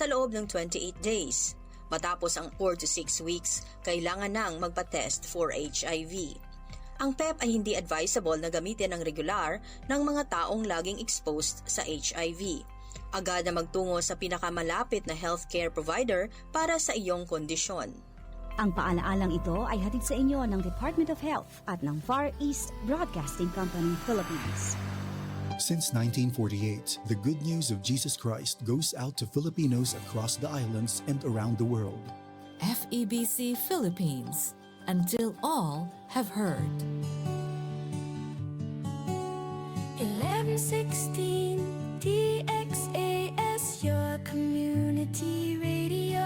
sa loob ng 28 days. Matapos ang 4 to 6 weeks, kailangan nang magpa-test for HIV. Ang PEP ay hindi advisable na gamitin ng regular ng mga taong laging exposed sa HIV. Agad na magtungo sa pinakamalapit na healthcare provider para sa iyong kondisyon. Ang paalaalang ito ay hatid sa inyo ng Department of Health at ng Far East Broadcasting Company, Philippines. Since 1948, the good news of Jesus Christ goes out to Filipinos across the islands and around the world. FEBC Philippines, until all have heard. 1116 DXAS, your community radio.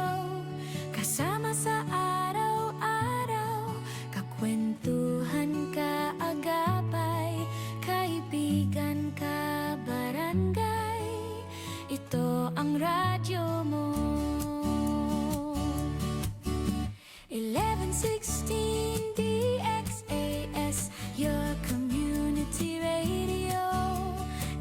Kasama sa araw-araw, kakwentuhan ka agapay, kaibigan ka barangay. Ito ang radyo mo. 1116 DXAS, your community radio.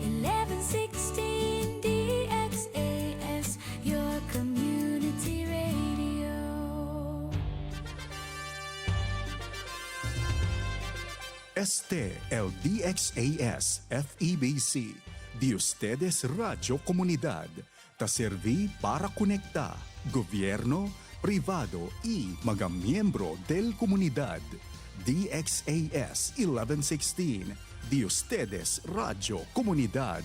1116 DXAS, your community radio. Este el DXAS FEBC, de ustedes Radio Comunidad, ta serví para conectar gobierno, privado y mga miyembro del comunidad. DXAS 1116, de ustedes Radio Comunidad.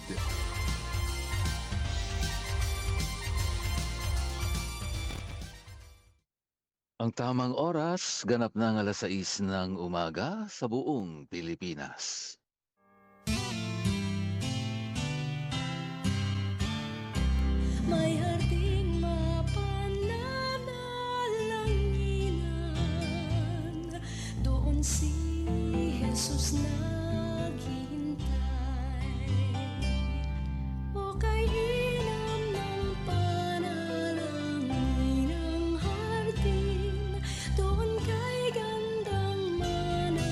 Ang tamang oras, ganap ng 6:00 ng umaga sa buong Pilipinas. May harding mapananalanginan, doon si Jesus naghihintay. O kainan ng panalangin ang hardin, doon kay gandang manalangin.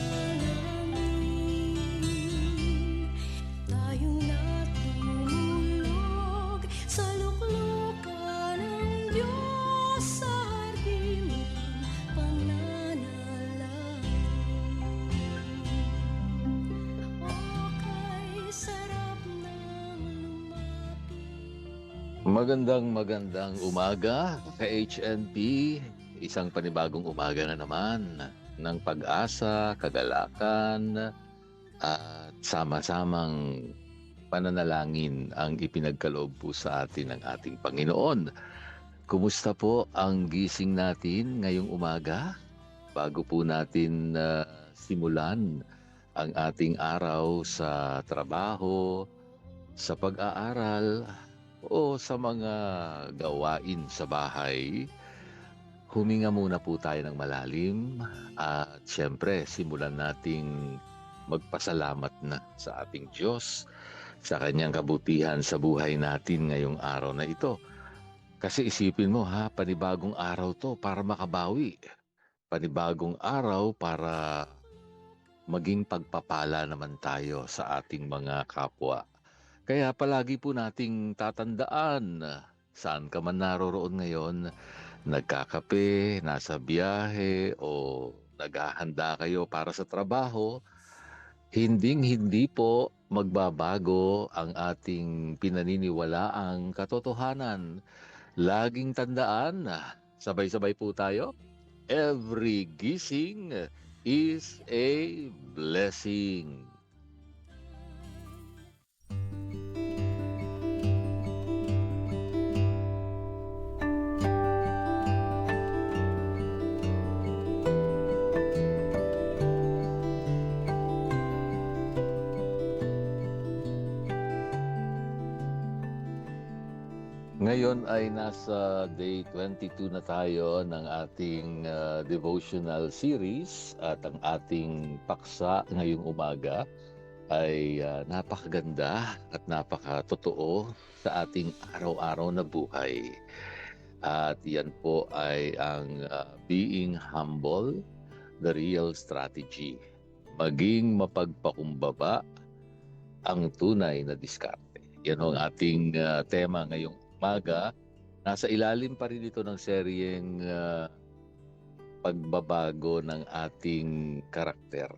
Tayong natulog sa luklukan ng Diyos, sa hardin ng pananalangin. O kay sarap ng lumapit. Magandang umaga ka HNP. Isang panibagong umaga na naman ng pag-asa, kagalakan at sama-samang pananalangin ang ipinagkaloob po sa atin ng ating Panginoon. Kumusta po ang gising natin ngayong umaga? Bago po natin simulan ang ating araw sa trabaho, sa pag-aaral, o sa mga gawain sa bahay, huminga muna po tayo ng malalim at siyempre simulan nating magpasalamat na sa ating Diyos sa kanyang kabutihan sa buhay natin ngayong araw na ito. Kasi isipin mo panibagong araw to para makabawi. Panibagong araw para maging pagpapala naman tayo sa ating mga kapwa. Kaya palagi po nating tatandaan, saan ka man naroroon ngayon, nagkakape, nasa biyahe o naghahanda kayo para sa trabaho, hinding-hindi po magbabago ang ating pinaniniwalaang katotohanan. Laging tandaan, sabay-sabay po tayo, every gising is a blessing. Ngayon ay nasa day 22 na tayo ng ating devotional series at ang ating paksa ngayong umaga ay napakaganda at napakatotoo sa ating araw-araw na buhay. At yan po ay ang being humble, the real strategy. Maging mapagpakumbaba ang tunay na diskarte. Yan ang ating tema ngayong umaga Nasa ilalim pa rin ito ng seryeng pagbabago ng ating karakter,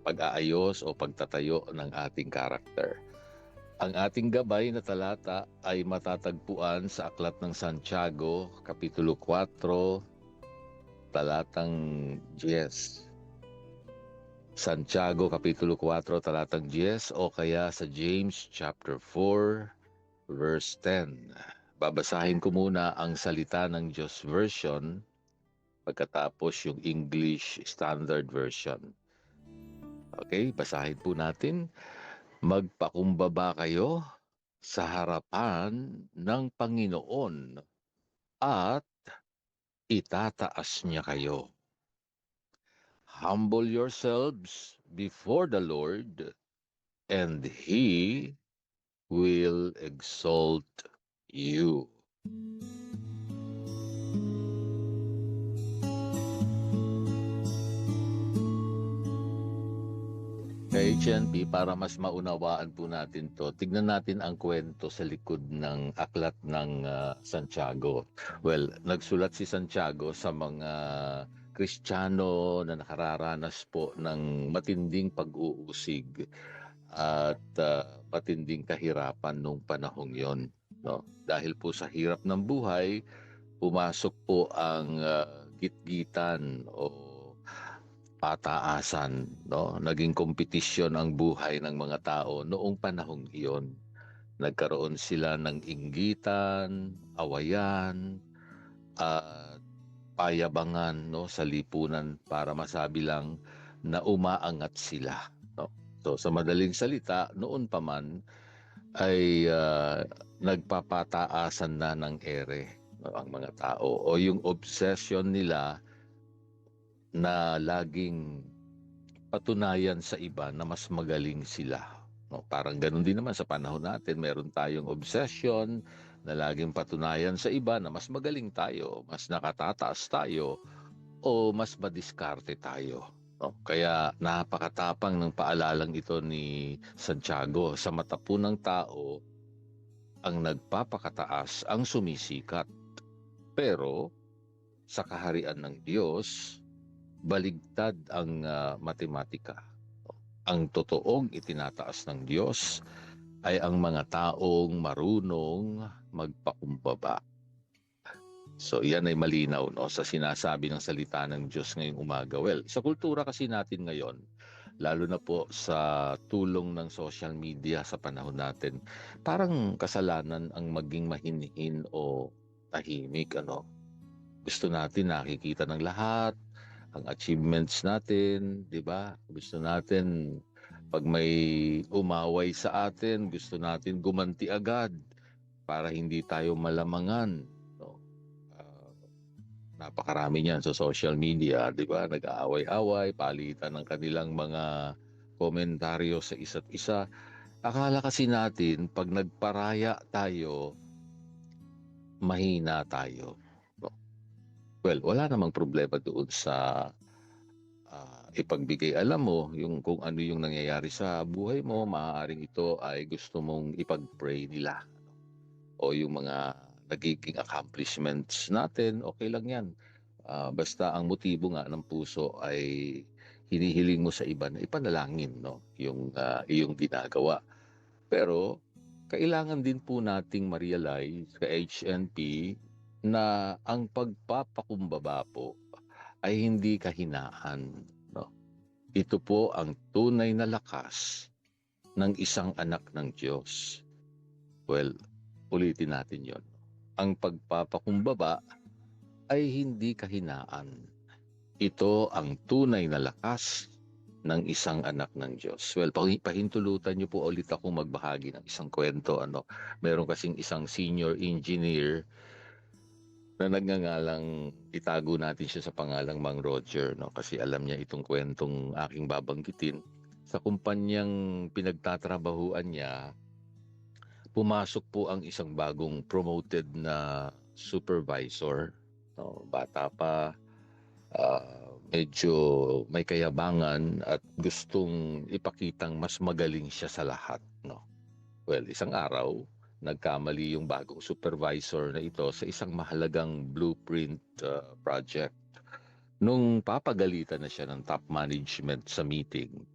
pag-aayos o pagtatayo ng ating karakter. Ang ating gabay na talata ay matatagpuan sa Aklat ng Santiago, Kapitulo 4, talatang 10. Santiago, Kapitulo 4, talatang 10 o kaya sa James chapter 4, verse 10. Babasahin ko muna ang salita ng Diyos version, pagkatapos yung English Standard Version. Okay, basahin po natin. Magpakumbaba kayo sa harapan ng Panginoon at itataas niya kayo. Humble yourselves before the Lord, and He will exalt you. HNP, para mas maunawaan po natin to, tignan natin ang kwento sa likod ng aklat ng Santiago. Well, nagsulat si Santiago sa mga Kristiyano na nakararanas po ng matinding pag-uusig at matinding kahirapan nung panahong yon. No? Dahil po sa hirap ng buhay, pumasok po ang gitgitan o pataasan, no? Naging kompetisyon ang buhay ng mga tao noong panahong iyon. Nagkaroon sila ng inggitan, awayan, at payabangan, no, sa lipunan para masabi lang na umaangat sila, no? So sa madaling salita, noon pa man ay nagpapataasan na ng ere, no, ang mga tao, o yung obsession nila na laging patunayan sa iba na mas magaling sila. No, parang ganun din naman sa panahon natin, meron tayong obsession na laging patunayan sa iba na mas magaling tayo, mas nakatataas tayo, o mas madiskarte tayo. No, kaya napakatapang ng paalalang ito ni Santiago. Sa mata po ng tao, ang nagpapakataas ang sumisikat. Pero sa kaharian ng Diyos, baligtad ang matematika. Ang totoong itinataas ng Diyos ay ang mga taong marunong magpakumbaba. So yan ay malinaw, no, sa sinasabi ng salita ng Diyos ngayong umaga. Well, sa kultura kasi natin ngayon, lalo na po sa tulong ng social media sa panahon natin, parang kasalanan ang maging mahinhin o tahimik, ano. Gusto natin nakikita ng lahat ang achievements natin, di ba? Gusto natin, pag may umaway sa atin, gusto natin gumanti agad para hindi tayo malamangan. No? Napakarami niyan sa social media, di ba? Nag-aaway-away, palitan ng kanilang mga komentaryo sa isa't isa. Akala kasi natin, pag nagparaya tayo, mahina tayo. Well, wala namang problema doon sa ipagbigay alam mo yung kung ano yung nangyayari sa buhay mo. Maaaring ito ay gusto mong ipag-pray nila. O yung mga nagiging accomplishments natin, okay lang yan. Basta ang motibo nga ng puso ay hinihiling mo sa iba na ipanalangin, no, yung iyong ginagawa. Pero kailangan din po nating ma-realize sa HNP na ang pagpapakumbaba po ay hindi kahinaan. No? Ito po ang tunay na lakas ng isang anak ng Diyos. Well, ulitin natin yon. Ang pagpapakumbaba ay hindi kahinaan. Ito ang tunay na lakas ng isang anak ng Diyos. Well, pahintulutan niyo po ulit akong magbahagi ng isang kwento. Ano? Meron kasing isang senior engineer na nagngangalang, itago natin siya sa pangalang Mang Roger, no? Kasi alam niya itong kwentong aking babanggitin. Sa kumpanyang pinagtatrabahuan niya, pumasok po ang isang bagong promoted na supervisor. No? Bata pa, medyo may kayabangan at gustong ipakitang mas magaling siya sa lahat. No? Well, isang araw, nagkamali yung bagong supervisor na ito sa isang mahalagang blueprint project. Nung papagalitan na siya ng top management sa meeting,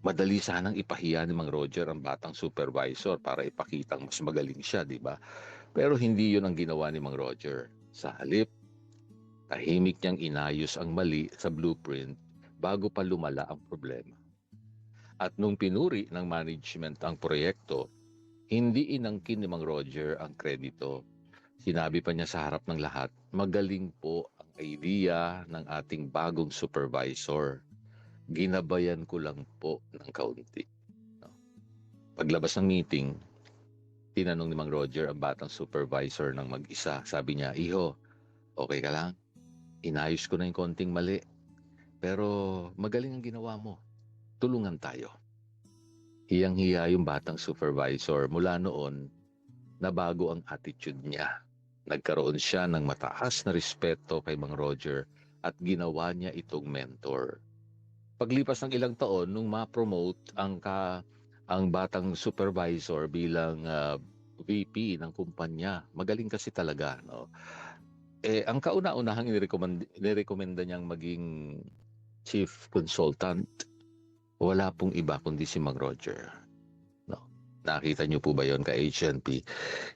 madali sanang ipahiya ni Mang Roger ang batang supervisor para ipakitang mas magaling siya, di ba? Pero hindi yun ang ginawa ni Mang Roger. Sa halip, tahimik niyang inayos ang mali sa blueprint bago pa lumala ang problema. At nung pinuri ng management ang proyekto, hindi inangkin ni Mang Roger ang kredito. Sinabi pa niya sa harap ng lahat, magaling po ang idea ng ating bagong supervisor. Ginabayan ko lang po ng kaunti. Paglabas ng meeting, tinanong ni Mang Roger ang batang supervisor ng mag-isa. Sabi niya, "Iho, okay ka lang? Inayos ko na yung konting mali. Pero magaling ang ginawa mo. Tulungan tayo." Hiyang-hiya yung batang supervisor. Mula noon, nabago ang attitude niya. Nagkaroon siya ng mataas na respeto kay Mang Roger at ginawa niya itong mentor. Paglipas ng ilang taon, nung ma-promote ang batang supervisor bilang VP ng kumpanya, magaling kasi talaga, no? Ang kauna-unahang nirekomenda niyang maging chief consultant, wala pong iba kundi si Mang Roger. No. Nakita niyo po ba yon ka HNP?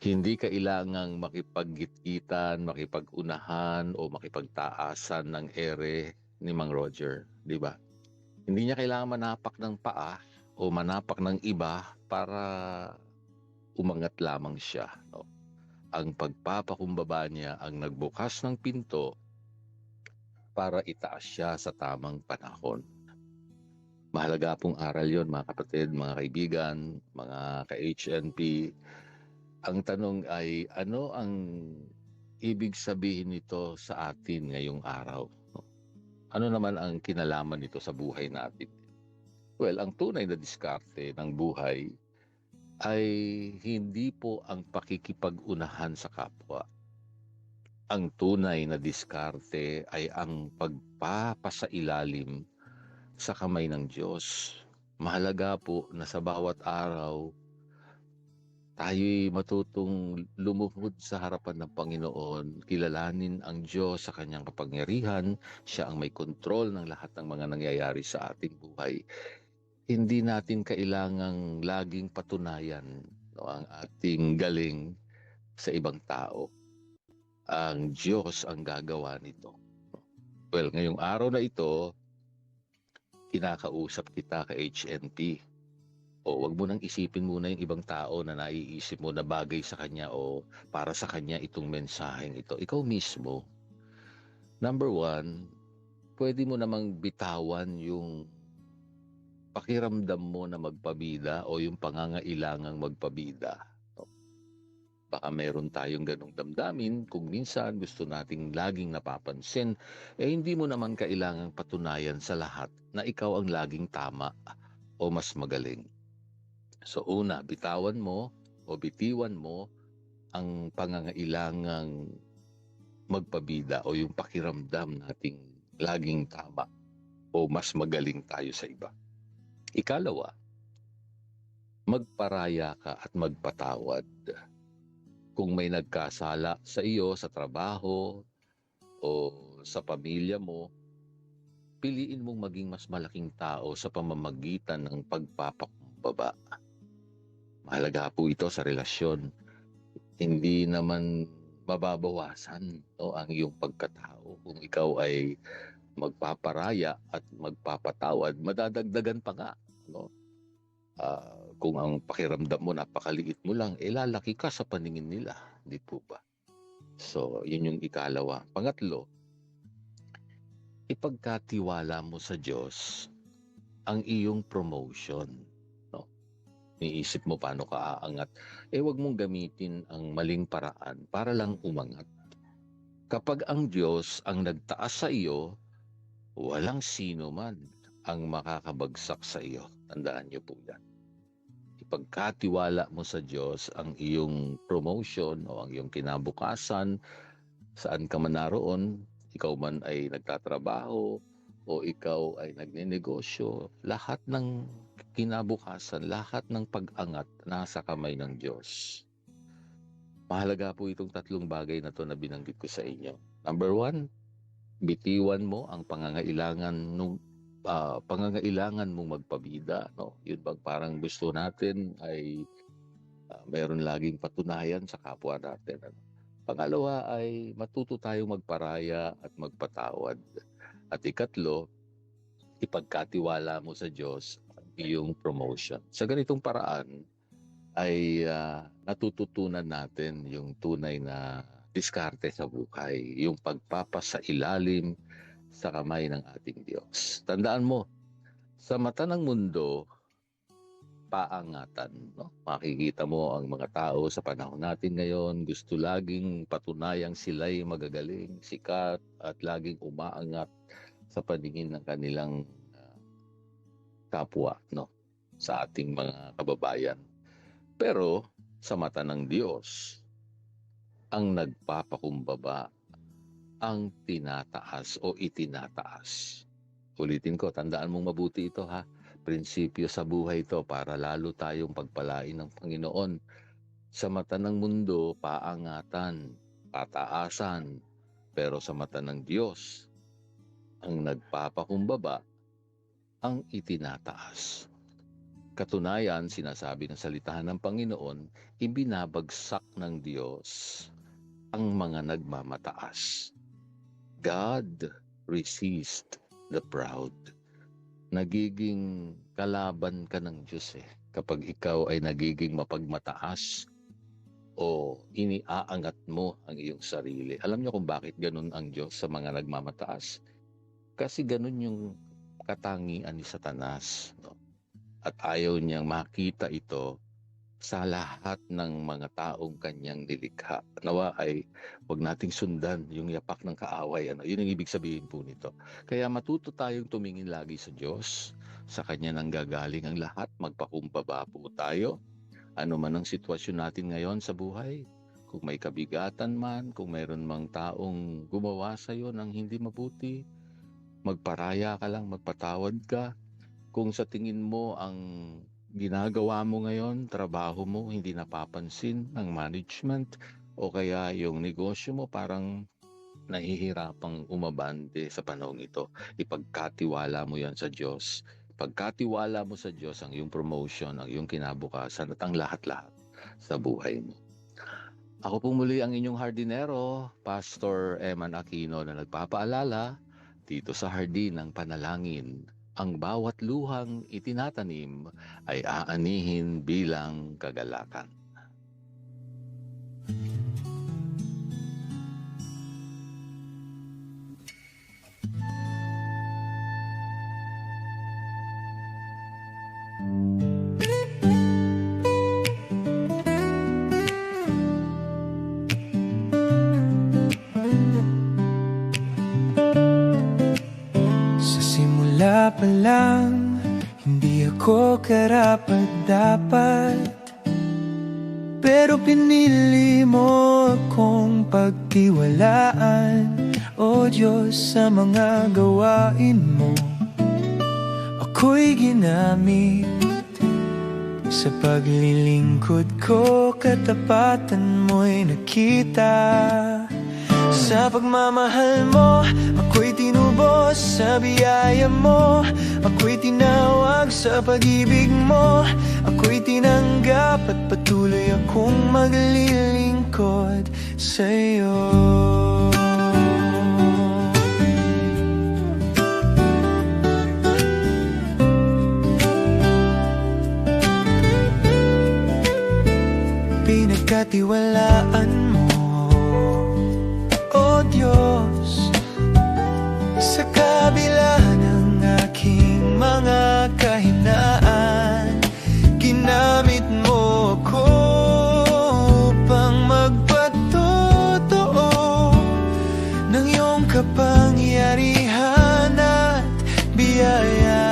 Hindi kailangang makipaggitan, makipag-unahan o makipagtaasan ng ere ni Mang Roger, di ba? Hindi niya kailangan manapak ng paa o manapak ng iba para umangat lamang siya. No? Ang pagpapakumbaba niya ang nagbukas ng pinto para itaas siya sa tamang panahon. Mahalaga pong aral yon, mga kapatid, mga kaibigan, mga ka-HNP. Ang tanong ay, ano ang ibig sabihin nito sa atin ngayong araw? Ano naman ang kinalaman nito sa buhay natin? Well, ang tunay na diskarte ng buhay ay hindi po ang pakikipag-unahan sa kapwa. Ang tunay na diskarte ay ang pagpapasailalim sa kamay ng Diyos. Mahalaga po na sa bawat araw, tayo'y matutong lumuhod sa harapan ng Panginoon, kilalanin ang Diyos sa kanyang kapangyarihan. Siya ang may kontrol ng lahat ng mga nangyayari sa ating buhay. Hindi natin kailangang laging patunayan, no, ang ating galing sa ibang tao. Ang Diyos ang gagawa nito. Well, ngayong araw na ito, kinakausap kita ka HNP. O wag mo nang isipin muna yung ibang tao na naiisip mo na bagay sa kanya o para sa kanya itong mensaheng ito. Ikaw mismo, number one, pwede mo namang bitawan yung pakiramdam mo na magpabida o yung pangangailangang magpabida. Baka meron tayong ganong damdamin kung minsan gusto nating laging napapansin, hindi mo naman kailangang patunayan sa lahat na ikaw ang laging tama o mas magaling. So una, bitawan mo o bitiwan mo ang pangangailangang magpabida o yung pakiramdam nating laging tama o mas magaling tayo sa iba. Ikalawa, magparaya ka at magpatawad. Kung may nagkasala sa iyo sa trabaho o sa pamilya mo, piliin mong maging mas malaking tao sa pamamagitan ng pagpapakumbaba. Mahalaga po ito sa relasyon. Hindi naman mababawasan, no, ang iyong pagkatao. Kung ikaw ay magpaparaya at magpapatawad, madadagdagan pa nga. No? Kung ang pakiramdam mo napakaliit mo lang, lalaki ka sa paningin nila. Di po ba? So, yun yung ikalawa. Pangatlo, ipagkatiwala mo sa Diyos ang iyong promotion. No? Niisip mo paano ka aangat. Wag mong gamitin ang maling paraan para lang umangat. Kapag ang Diyos ang nagtaas sa iyo, walang sino man ang makakabagsak sa iyo. Tandaan niyo po yan. Ipagkatiwala mo sa Diyos ang iyong promotion o ang iyong kinabukasan, saan ka man naroon, ikaw man ay nagtatrabaho o ikaw ay nagnenegosyo, lahat ng kinabukasan, lahat ng pag-angat nasa kamay ng Diyos. Mahalaga po itong tatlong bagay na to na binanggit ko sa inyo. Number 1, bitiwan mo ang pangangailangan mong magpabida. No? Yun bang parang gusto natin ay mayroon laging patunayan sa kapwa natin. Ano? Pangalawa ay matuto tayong magparaya at magpatawad. At ikatlo, ipagkatiwala mo sa Diyos ang iyong promotion. Sa ganitong paraan ay natututunan natin yung tunay na diskarte sa buhay, yung pagpapasa ilalim sa kamay ng ating Diyos. Tandaan mo, sa mata ng mundo, paangatan. No? Makikita mo ang mga tao sa panahon natin ngayon, gusto laging patunayang sila'y magagaling, sikat, at laging umaangat sa paningin ng kanilang kapwa, no? Sa ating mga kababayan. Pero sa mata ng Diyos, ang nagpapakumbaba, ang tinataas o itinataas. Ulitin ko, tandaan mong mabuti ito ha. Prinsipyo sa buhay ito para lalo tayong pagpalain ng Panginoon. Sa mata ng mundo, paangatan, pataasan. Pero sa mata ng Diyos, ang nagpapakumbaba, ang itinataas. Katunayan, sinasabi ng salitahan ng Panginoon, ibinabagsak ng Diyos ang mga nagmamataas. God resist the proud. Nagiging kalaban ka ng Diyos kapag ikaw ay nagiging mapagmataas o iniaangat mo ang iyong sarili. Alam niyo kung bakit ganun ang Diyos sa mga nagmamataas? Kasi ganun yung katangian ni Satanas. No? At ayaw niyang makita ito sa lahat ng mga taong kanyang nilikha. Nawa ay huwag nating sundan yung yapak ng kaaway. Ano? Yun ang ibig sabihin po nito. Kaya matuto tayong tumingin lagi sa Diyos. Sa Kanya nang gagaling ang lahat. Magpakumbaba po tayo. Ano man ang sitwasyon natin ngayon sa buhay. Kung may kabigatan man, kung mayroon mang taong gumawa sa iyo ng hindi mabuti, magparaya ka lang, magpatawad ka. Kung sa tingin mo ang ginagawa mo ngayon, trabaho mo, hindi napapansin ng management o kaya yung negosyo mo parang nahihirapang umabante sa panahon ito, ipagkatiwala mo yan sa Diyos. Pagkatiwala mo sa Diyos ang iyong promotion, ang iyong kinabukasan at ang lahat-lahat sa buhay mo. Ako po muli ang inyong hardinero, Pastor Eman Aquino na nagpapaalala dito sa Hardin ng Panalangin. Ang bawat luhang itinatanim ay aanihin bilang kagalakan. Pa lang, hindi ako karapat-dapat, pero pinili mo akong pagtiwalaan. O Diyos, sa mga gawain mo ako'y ginamit. Sa paglilingkod ko, katapatan mo'y nakita. Sa pagmamahal mo, ako'y tinubos. Sa biyaya mo, ako'y tinawag. Sa pag-ibig mo, ako'y tinanggap. At patuloy akong maglilingkod sa'yo. Pinagkatiwalaan mo, O Diyos, sa kabila ng aking mga kahinaan, ginamit mo ako upang magpatotoo ng iyong kapangyarihan at biyaya.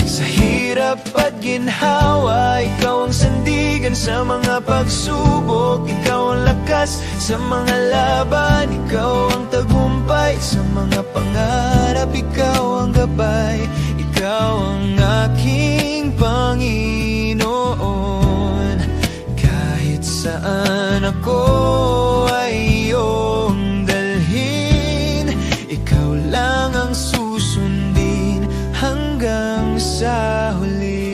Sa hirap at ginhawa, ikaw ang sandigan sa mga pagsubok. Ikaw ang lakas sa mga laban. Ikaw ang tagumpay sa mga pangarap. Ikaw ang gabay. Ikaw ang aking Panginoon. Kahit saan ako ay iyong dalhin, ikaw lang ang susundin hanggang sa huli.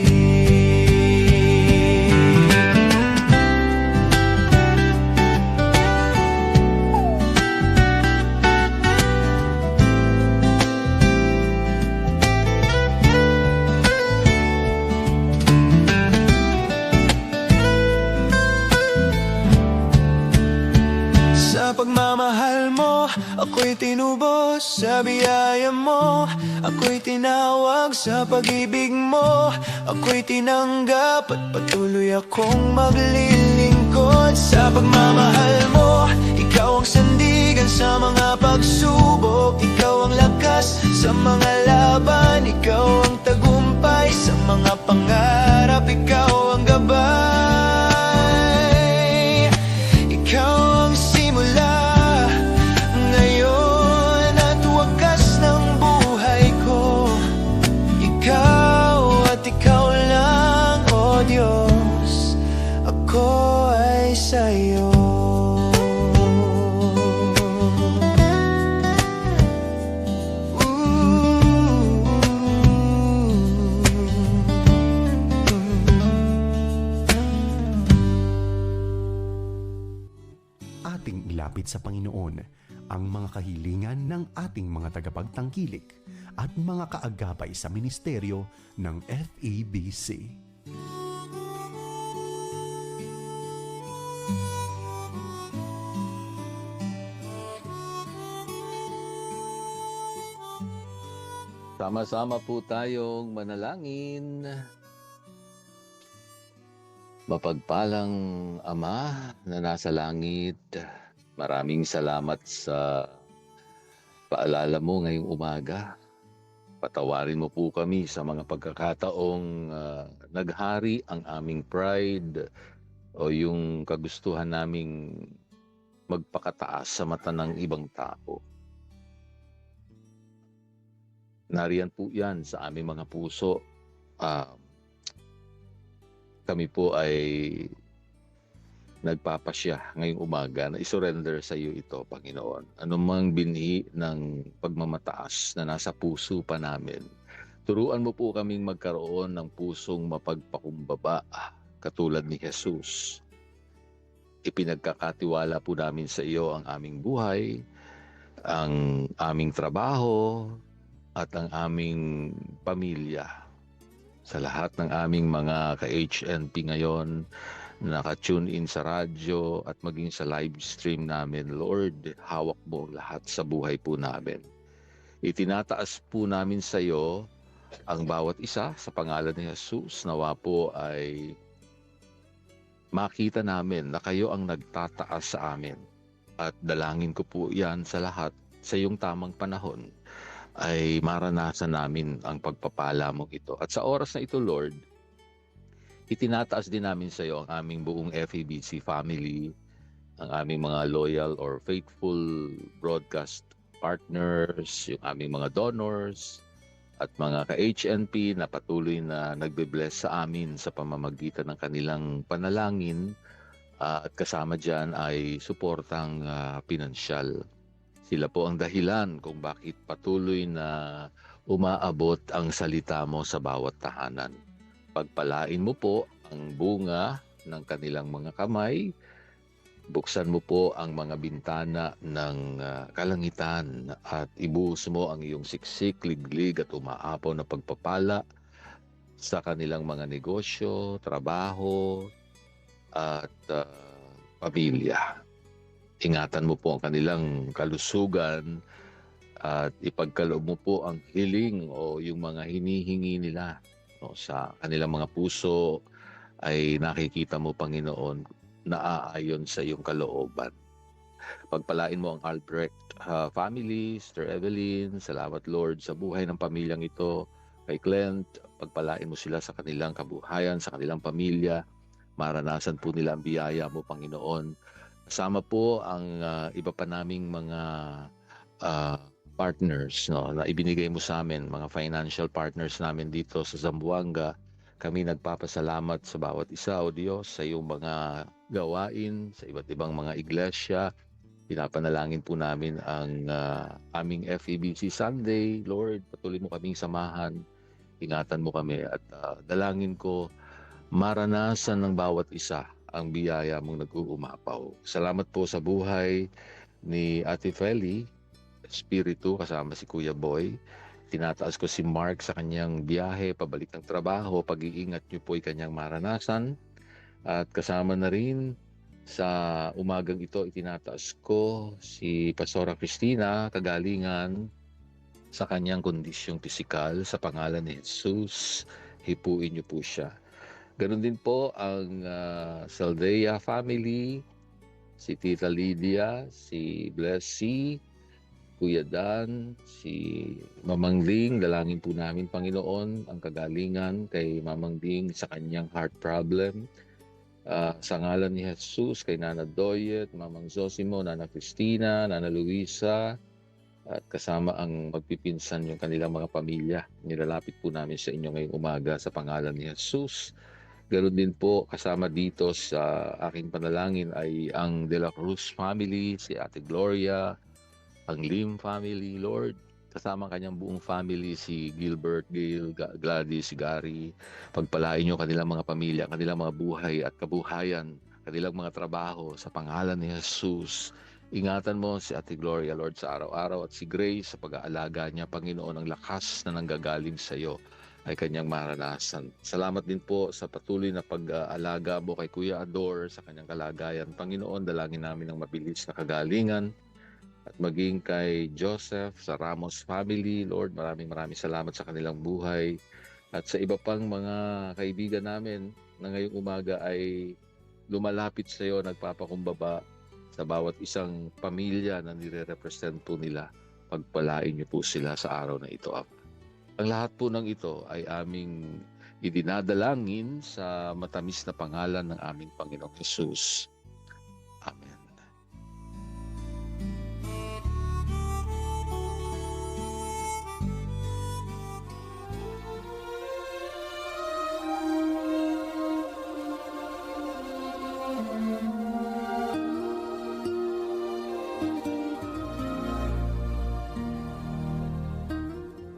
Sa pagmamahal mo, ako'y tinubos. Sa biyaya mo, ako'y tinawag. Sa pag-ibig mo, ako'y tinanggap. At patuloy akong maglilingkod. Sa pagmamahal mo, ikaw ang sandigan sa mga pagsubok. Ikaw ang lakas sa mga laban. Ikaw ang tagumpay sa mga pangarap. Ikaw ang gabay. Ikaw ang simula ngayon at wakas ng buhay ko. Ikaw at ikaw lang, O Diyos, ako ay sa'yo. Ating ilapit sa Panginoon ang mga kahilingan ng ating mga tagapagtangkilik at mga kaagapay sa ministeryo ng FEBC. Sama-sama po tayong manalangin. Mapagpalang Ama na nasa langit, maraming salamat sa paalala mo ngayong umaga. Patawarin mo po kami sa mga pagkakataong naghari ang aming pride o yung kagustuhan naming magpakataas sa mata ng ibang tao. Nariyan po yan sa aming mga puso. Kami po ay nagpapasya ngayong umaga na isurrender sa iyo ito, Panginoon. Anumang binhi ng pagmamataas na nasa puso pa namin, turuan mo po kaming magkaroon ng pusong mapagpakumbaba katulad ni Jesus. Ipinagkakatiwala po namin sa iyo ang aming buhay, ang aming trabaho, at ang aming pamilya. Sa lahat ng aming mga ka-HNP ngayon, naka-tune in sa radyo at maging sa live stream namin, Lord, hawak mo lahat sa buhay po namin. Itinataas po namin sa iyo ang bawat isa sa pangalan ni Jesus. Nawa po ay makita namin na kayo ang nagtataas sa amin. At dalangin ko po yan sa lahat sa iyong tamang panahon ay maranasan namin ang pagpapala mong ito. At sa oras na ito, Lord, itinataas din namin sa iyo ang aming buong FEBC family, ang aming mga loyal or faithful broadcast partners, yung aming mga donors, at mga ka-HNP na patuloy na nagbe-bless sa amin sa pamamagitan ng kanilang panalangin, at kasama dyan ay suportang pinansyal. Sila po ang dahilan kung bakit patuloy na umaabot ang salita mo sa bawat tahanan. Pagpalain mo po ang bunga ng kanilang mga kamay. Buksan mo po ang mga bintana ng kalangitan at ibuhos mo ang iyong siksik, liglig at umaapaw na pagpapala sa kanilang mga negosyo, trabaho at pamilya. Ingatan mo po ang kanilang kalusugan at ipagkaloob mo po ang hiling o yung mga hinihingi nila. Sa kanilang mga puso ay nakikita mo, Panginoon, na aayon sa iyong kalooban. Pagpalain mo ang Albrecht family, Sister Evelyn. Salamat, Lord, sa buhay ng pamilyang ito. Kay Clint, pagpalain mo sila sa kanilang kabuhayan, sa kanilang pamilya. Maranasan po nila ang biyaya mo, Panginoon. Kasama po ang iba pa naming mga partners na ibinigay mo sa amin, mga financial partners namin dito sa Zamboanga. Kami nagpapasalamat sa bawat isa, O Diyos, sa iyong mga gawain, sa iba't ibang mga iglesia. Pinapanalangin po namin ang aming FEBC Sunday. Lord, patuloy mo kaming samahan. Ingatan mo kami at dalangin ko maranasan ng bawat isa ang biyaya mong nag-uumapaw. Salamat po sa buhay ni Ate Feli, Espiritu, kasama si Kuya Boy. Tinataas ko si Mark sa kanyang biyahe, pabalik ng trabaho. Pag-iingat niyo po ay kanyang maranasan. At kasama na rin sa umagang ito, itinataas ko si Pastora Cristina, kagalingan sa kanyang kondisyong pisikal. Sa pangalan ni Jesus, hipuin niyo po siya. Ganon din po ang Saldea family, si Tita Lydia, si Blessy, Kuya Dan, si Mamang Ding. Dalangin po namin, Panginoon, ang kagalingan kay Mamang Ding sa kanyang heart problem. Sa ngalan ni Jesus, kay Nana Doyet, Mamang Zosimo, Nana Cristina, Nana Luisa, at kasama ang magpipinsan yung kanilang mga pamilya. Nilalapit po namin sa inyo ngayong umaga sa pangalan ni Jesus. Ganoon din po, kasama dito sa aking panalangin ay ang De La Cruz family, si Ate Gloria, ang Lim family, Lord. Kasama ang kanyang buong family, si Gilbert, Gail, Gladys, Gary. Pagpalain niyo kanilang mga pamilya, kanilang mga buhay at kabuhayan, kanilang mga trabaho sa pangalan ni Jesus. Ingatan mo si Ate Gloria, Lord, sa araw-araw at si Grace sa pag-aalaga niya, Panginoon, ang lakas na nanggagaling sa iyo ay kanyang maranasan. Salamat din po sa patuloy na pag-aalaga mo kay Kuya Ador sa kanyang kalagayan. Panginoon, dalangin namin ng mabilis na kagalingan at maging kay Joseph sa Ramos family. Lord, maraming salamat sa kanilang buhay at sa iba pang mga kaibigan namin na ngayong umaga ay lumalapit sa iyo, nagpapakumbaba sa bawat isang pamilya na nire-represent po nila. Pagpalain niyo po sila sa araw na ito. Ang lahat po ng ito ay aming idinadalangin sa matamis na pangalan ng aming Panginoong Jesus. Amen.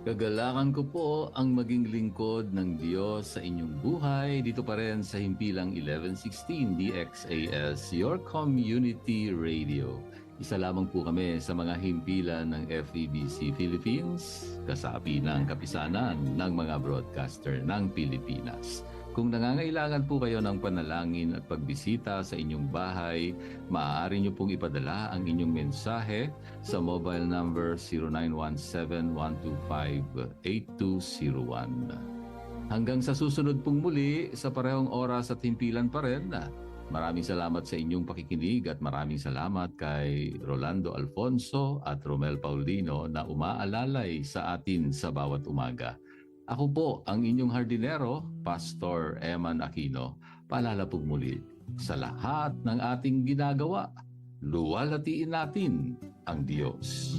Kagalakan ko po ang maging lingkod ng Diyos sa inyong buhay. Dito pa rin sa Himpilang 1116 DXAS, your community radio. Isa lamang po kami sa mga himpilan ng FEBC Philippines, kasapi ng kapisanan ng mga broadcaster ng Pilipinas. Kung nangangailangan po kayo ng panalangin at pagbisita sa inyong bahay, maaari nyo pong ipadala ang inyong mensahe sa mobile number 0917-125-8201. Hanggang sa susunod pong muli sa parehong oras at himpilan pa rin, maraming salamat sa inyong pakikinig at maraming salamat kay Rolando Alfonso at Romel Paulino na umaalalay sa atin sa bawat umaga. Ako po ang inyong hardinero, Pastor Eman Aquino. Paalala po muli, sa lahat ng ating ginagawa, luwalhatiin natin ang Diyos.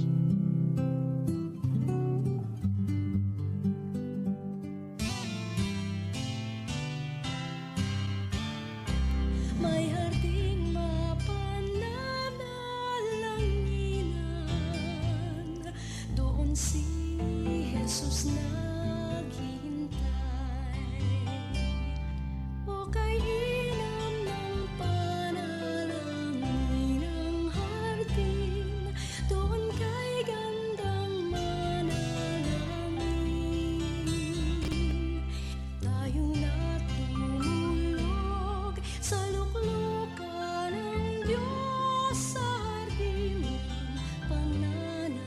May harding mapananalanginan, doon si Jesus naghihintay. O kay inam ng panalangin ng hardin, doon kay gandang manalangin. Tayong natulog sa luklukan ng Diyos sa hardin ng pananalangin.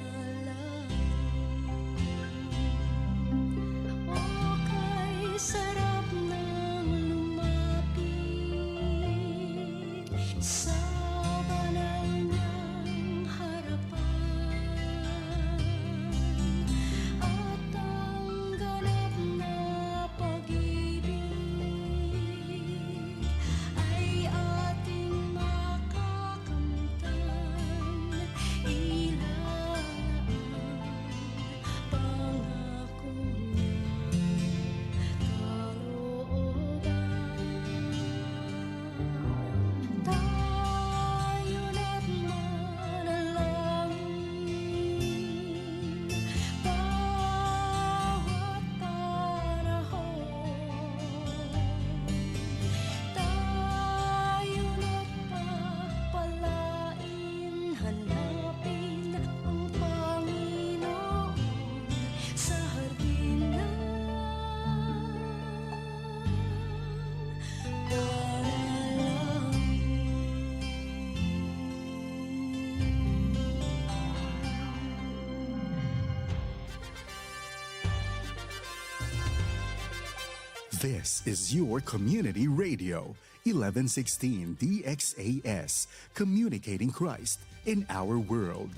This is your Community Radio, 1116 DXAS, communicating Christ in our world.